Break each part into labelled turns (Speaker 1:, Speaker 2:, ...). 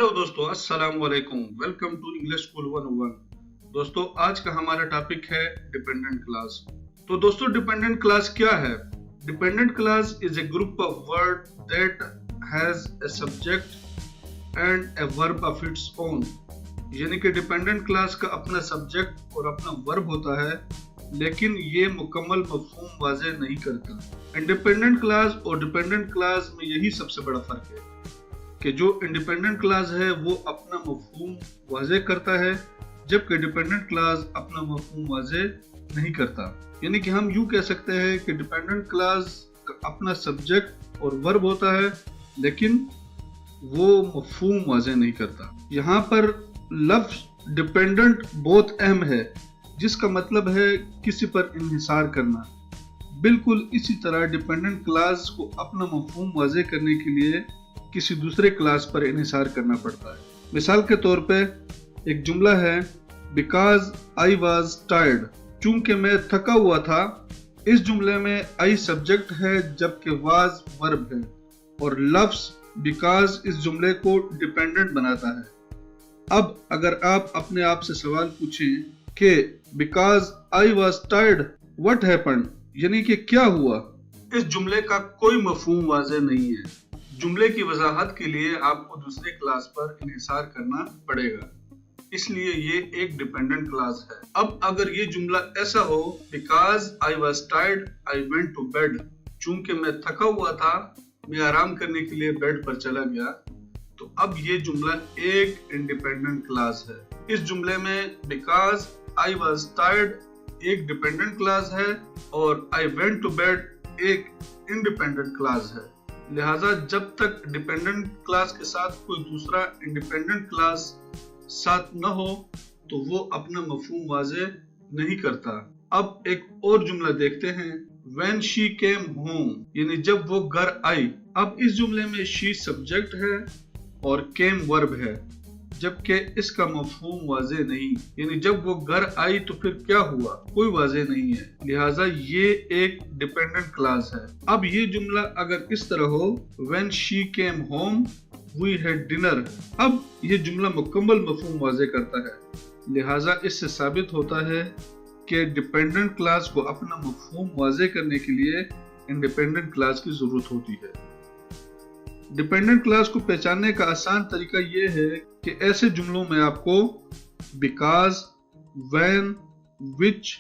Speaker 1: Hello दोस्तों, अस्सलाम वालेकुम। Welcome to English school 101। दोस्तों, आज का हमारा टॉपिक है डिपेंडेंट क्लास। तो दोस्तों, डिपेंडेंट क्लास क्या है? Dependent class is a group of word that has a subject and a verb of its own. यानी कि डिपेंडेंट क्लास का अपना सब्जेक्ट और अपना वर्ब होता है, लेकिन ये मुकम्मल मफहूम वाज़ेह नहीं करता। इंडिपेंडेंट क्लास और डिपेंडेंट क्लास में यही सबसे बड़ा फर्क है कि जो इंडिपेंडेंट क्लास है वो अपना मफहूम वाज़ेह करता है, जबकि डिपेंडेंट क्लास अपना मफहूम वाज़ेह नहीं करता। यानी कि हम यूँ कह सकते हैं कि डिपेंडेंट क्लास का अपना सब्जेक्ट और वर्ब होता है, लेकिन वो मफहूम वाज़ेह नहीं करता। यहाँ पर लफ्ज़ डिपेंडेंट बहुत अहम है, जिसका मतलब है किसी पर इन्हिसार करना। बिल्कुल इसी तरह डिपेंडेंट क्लास को अपना मफहूम वाज़ेह करने के लिए किसी दूसरे क्लास पर इन्हिसार करना पड़ता है। मिसाल के तौर पे एक जुमला है, बिकॉज आई वॉज टायर्ड, चूंकि मैं थका हुआ था। इस जुमले में आई सब्जेक्ट है जबकि वाज वर्ब है, और लफ्ज़ बिकॉज इस जुमले को डिपेंडेंट बनाता है। अब अगर आप अपने आप से सवाल पूछें कि because I was tired what happened, यानी कि क्या हुआ, इस जुमले का कोई मफहूम वाज़ेह नहीं है। जुमले की वजाहत के लिए आपको दूसरे क्लास पर इन्हिसार करना पड़ेगा, इसलिए ये एक डिपेंडेंट क्लास है। अब अगर ये जुमला ऐसा हो, because I was tired I went to bed, चूंकि मैं थका हुआ था मैं आराम करने के लिए बेड पर चला गया, तो अब ये जुमला एक इंडिपेंडेंट क्लास है। इस जुमले में बिकॉज आई वॉज टायर्ड एक डिपेंडेंट क्लास है और आई वेंट टू बेड एक इंडिपेंडेंट क्लास है। लिहाजा जब तक डिपेंडेंट क्लास के साथ कोई दूसरा इंडिपेंडेंट क्लास साथ न हो, तो वो अपना मफहूम वाज़ेह नहीं करता। अब एक और जुमला देखते हैं, When she came home, यानी जब वो घर आई। अब इस जुमले में she सब्जेक्ट है और came वर्ब है, जबकि इसका मफहूम वाज़ेह नहीं। यानी जब वो घर आई तो फिर क्या हुआ, कोई वाज़ेह नहीं है। लिहाजा ये एक डिपेंडेंट क्लास है। अब ये जुमला अगर इस तरह हो, When she came home we had dinner, अब ये जुमला मुकम्मल मफहूम वाज़ेह करता है। लिहाजा इससे साबित होता है कि डिपेंडेंट क्लास को अपना मफहूम वाज़ेह करने के लिए इंडिपेंडेंट क्लास की जरूरत होती है। डिपेंडेंट क्लास को पहचानने का आसान तरीका ये है कि ऐसे जुमलों में आपको because, when, which,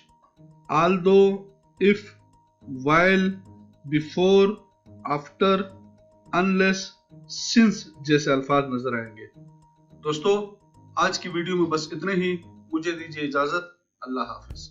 Speaker 1: Aldous, if, while, before, after, unless, since जैसे अल्फाज नजर आएंगे। दोस्तों, आज की वीडियो में बस इतने ही। मुझे दीजिए इजाजत। अल्लाह हाफिज।